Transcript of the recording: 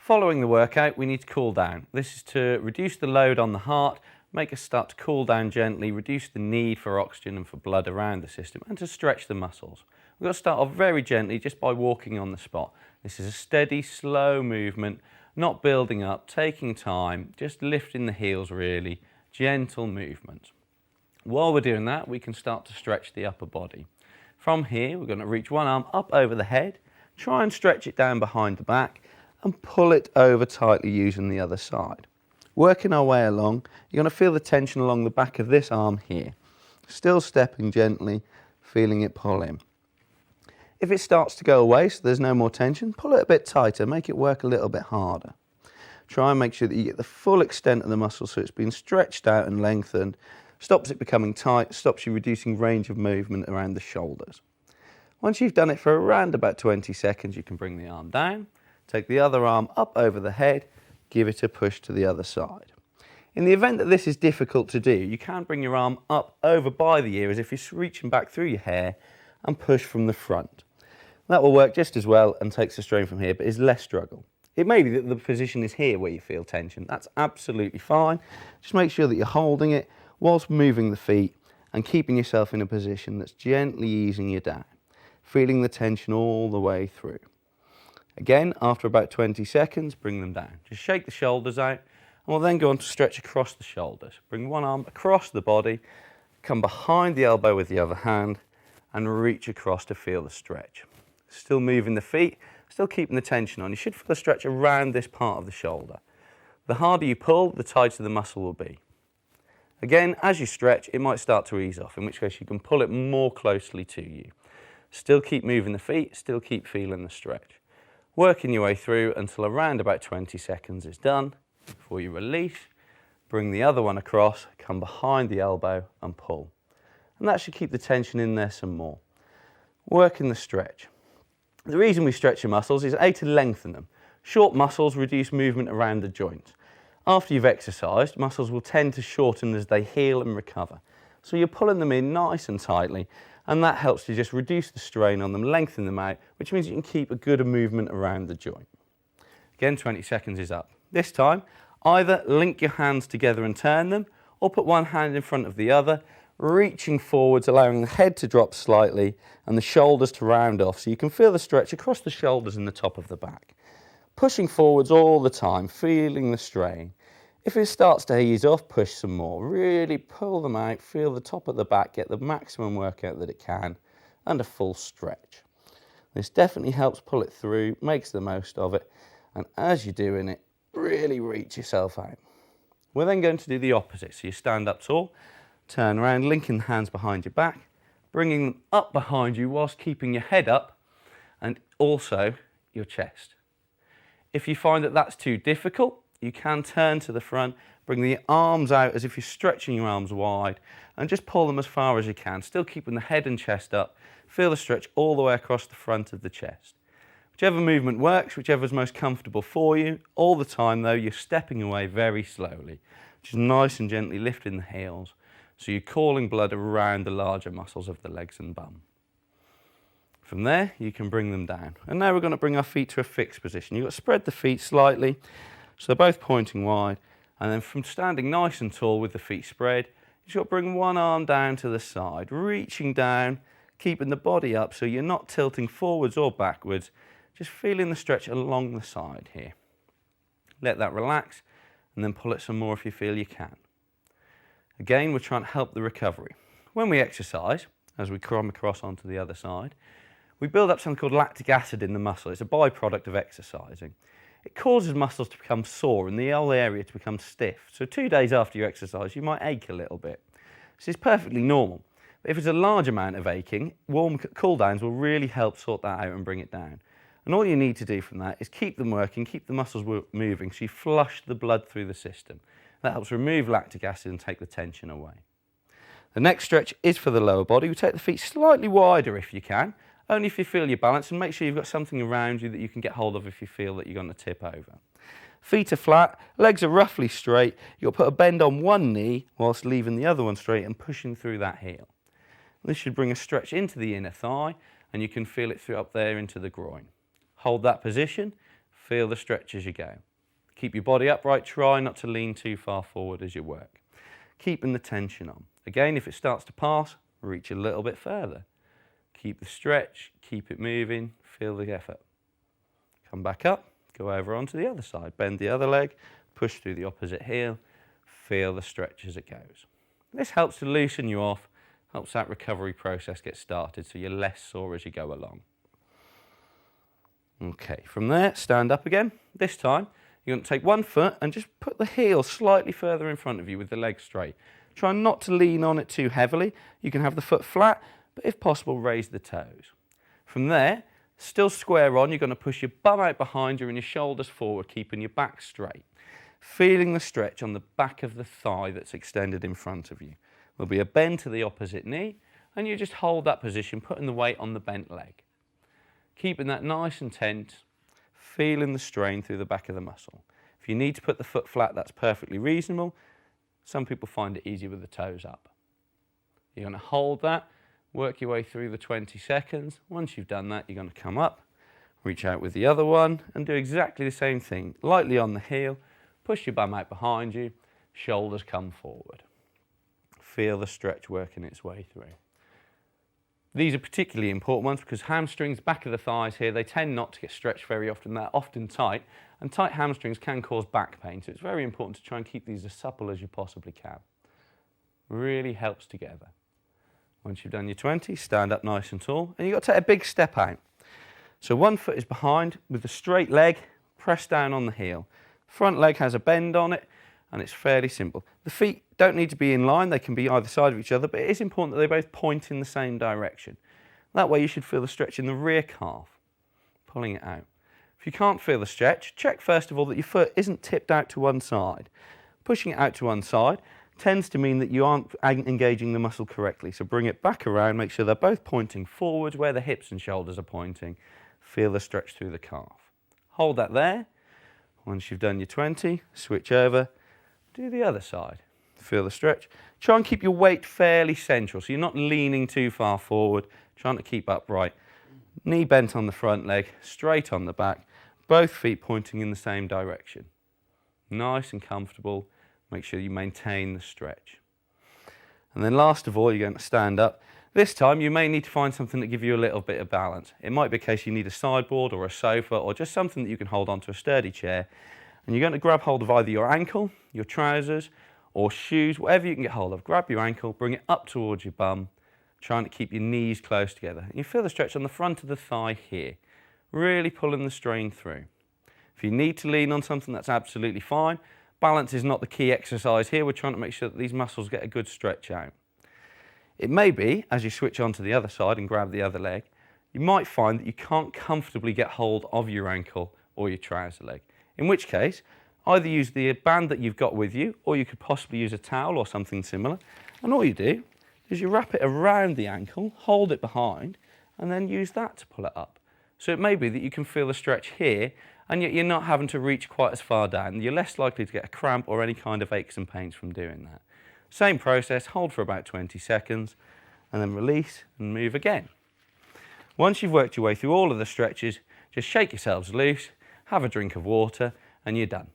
Following the workout, we need to cool down. This is to reduce the load on the heart, make us start to cool down gently, reduce the need for oxygen and for blood around the system, and to stretch the muscles. We've got to start off very gently just by walking on the spot. This is a steady, slow movement, not building up, taking time, just lifting the heels really, gentle movement. While we're doing that, we can start to stretch the upper body. From here, we're going to reach one arm up over the head, try and stretch it down behind the back, and pull it over tightly using the other side. Working our way along, you're going to feel the tension along the back of this arm here. Still stepping gently, feeling it pull in. If it starts to go away, so there's no more tension, pull it a bit tighter, make it work a little bit harder. Try and make sure that you get the full extent of the muscle so it's been stretched out and lengthened, stops it becoming tight, stops you reducing range of movement around the shoulders. Once you've done it for around about 20 seconds, you can bring the arm down, take the other arm up over the head, give it a push to the other side. In the event that this is difficult to do, you can bring your arm up over by the ear as if you're reaching back through your hair and push from the front. That will work just as well and takes the strain from here, but is less struggle. It may be that the position is here where you feel tension. That's absolutely fine. Just make sure that you're holding it whilst moving the feet and keeping yourself in a position that's gently easing you down, feeling the tension all the way through. Again, after about 20 seconds, bring them down. Just shake the shoulders out, and we'll then go on to stretch across the shoulders. Bring one arm across the body, come behind the elbow with the other hand, and reach across to feel the stretch. Still moving the feet, still keeping the tension on. You should feel the stretch around this part of the shoulder. The harder you pull, the tighter the muscle will be. Again, as you stretch, it might start to ease off, in which case you can pull it more closely to you. Still keep moving the feet, still keep feeling the stretch. Working your way through until around about 20 seconds is done. Before you release, bring the other one across, come behind the elbow and pull. And that should keep the tension in there some more. Working the stretch. The reason we stretch your muscles is A, to lengthen them. Short muscles reduce movement around the joints. After you've exercised, muscles will tend to shorten as they heal and recover. So you're pulling them in nice and tightly, and that helps to just reduce the strain on them, lengthen them out, which means you can keep a good movement around the joint. Again, 20 seconds is up. This time, either link your hands together and turn them, or put one hand in front of the other, reaching forwards, allowing the head to drop slightly and the shoulders to round off so you can feel the stretch across the shoulders and the top of the back. Pushing forwards all the time, feeling the strain. If it starts to ease off, push some more. Really pull them out, feel the top of the back, get the maximum workout that it can, and a full stretch. This definitely helps pull it through, makes the most of it, and as you're doing it, really reach yourself out. We're then going to do the opposite. So you stand up tall, turn around, linking the hands behind your back, bringing them up behind you whilst keeping your head up, and also your chest. If you find that that's too difficult, you can turn to the front, bring the arms out as if you're stretching your arms wide, and just pull them as far as you can, still keeping the head and chest up. Feel the stretch all the way across the front of the chest. Whichever movement works, whichever is most comfortable for you, all the time though, you're stepping away very slowly, just nice and gently lifting the heels, so you're calling blood around the larger muscles of the legs and bum. From there, you can bring them down. And now we're going to bring our feet to a fixed position. You've got to spread the feet slightly, so they're both pointing wide, and then from standing nice and tall with the feet spread, you've got to bring one arm down to the side, reaching down, keeping the body up so you're not tilting forwards or backwards, just feeling the stretch along the side here. Let that relax, and then pull it some more if you feel you can. Again, we're trying to help the recovery. When we exercise, as we come across onto the other side, we build up something called lactic acid in the muscle. It's a byproduct of exercising. It causes muscles to become sore and the whole area to become stiff. So 2 days after you exercise, you might ache a little bit. This is perfectly normal. But if it's a large amount of aching, warm cool downs will really help sort that out and bring it down. And all you need to do from that is keep them working, keep the muscles moving so you flush the blood through the system. That helps remove lactic acid and take the tension away. The next stretch is for the lower body. We take the feet slightly wider if you can, only if you feel your balance, and make sure you've got something around you that you can get hold of if you feel that you're going to tip over. Feet are flat, legs are roughly straight. You'll put a bend on one knee whilst leaving the other one straight and pushing through that heel. This should bring a stretch into the inner thigh, and you can feel it through up there into the groin. Hold that position, Feel the stretch as you go. Keep your body upright, try not to lean too far forward as you work. Keeping the tension on. Again, if it starts to pass, reach a little bit further. Keep the stretch, keep it moving, feel the effort. Come back up, go over onto the other side, bend the other leg, push through the opposite heel, feel the stretch as it goes. This helps to loosen you off, helps that recovery process get started so you're less sore as you go along. Okay, from there, stand up again. This time, you're going to take one foot and just put the heel slightly further in front of you with the leg straight. Try not to lean on it too heavily. You can have the foot flat, but if possible, raise the toes. From there, still square on, you're going to push your bum out behind you and your shoulders forward, keeping your back straight. Feeling the stretch on the back of the thigh that's extended in front of you. There'll be a bend to the opposite knee, and you just hold that position, putting the weight on the bent leg. Keeping that nice and tense, feeling the strain through the back of the muscle. If you need to put the foot flat, that's perfectly reasonable. Some people find it easier with the toes up. You're going to hold that, work your way through the 20 seconds. Once you've done that, you're going to come up, reach out with the other one, and do exactly the same thing. Lightly on the heel, push your bum out behind you, shoulders come forward. Feel the stretch working its way through. These are particularly important ones because hamstrings, back of the thighs here, they tend not to get stretched very often. They're often tight, and tight hamstrings can cause back pain. So it's very important to try and keep these as supple as you possibly can. Really helps together. Once you've done your 20, stand up nice and tall, and you've got to take a big step out. So one foot is behind with the straight leg, press down on the heel. Front leg has a bend on it, and it's fairly simple. The feet don't need to be in line, they can be either side of each other, but it is important that they both point in the same direction. That way you should feel the stretch in the rear calf, pulling it out. If you can't feel the stretch, check first of all that your foot isn't tipped out to one side. Pushing it out to one side tends to mean that you aren't engaging the muscle correctly, so bring it back around, make sure they're both pointing forward where the hips and shoulders are pointing. Feel the stretch through the calf. Hold that there. Once you've done your 20, switch over. Do the other side. Feel the stretch. Try and keep your weight fairly central, so you're not leaning too far forward, trying to keep upright. Knee bent on the front leg, straight on the back, both feet pointing in the same direction. Nice and comfortable. Make sure you maintain the stretch. And then last of all, you're going to stand up. This time, you may need to find something that gives you a little bit of balance. It might be a case you need a sideboard or a sofa or just something that you can hold onto a sturdy chair. And you're going to grab hold of either your ankle, your trousers, or shoes, whatever you can get hold of. Grab your ankle, bring it up towards your bum, trying to keep your knees close together. And you feel the stretch on the front of the thigh here, really pulling the strain through. If you need to lean on something, that's absolutely fine. Balance is not the key exercise here. We're trying to make sure that these muscles get a good stretch out. It may be, as you switch on to the other side and grab the other leg, you might find that you can't comfortably get hold of your ankle or your trouser leg. In which case, either use the band that you've got with you, or you could possibly use a towel or something similar. And all you do is you wrap it around the ankle, hold it behind, and then use that to pull it up. So it may be that you can feel the stretch here, and yet you're not having to reach quite as far down. You're less likely to get a cramp or any kind of aches and pains from doing that. Same process, hold for about 20 seconds, and then release and move again. Once you've worked your way through all of the stretches, just shake yourselves loose, have a drink of water, and you're done.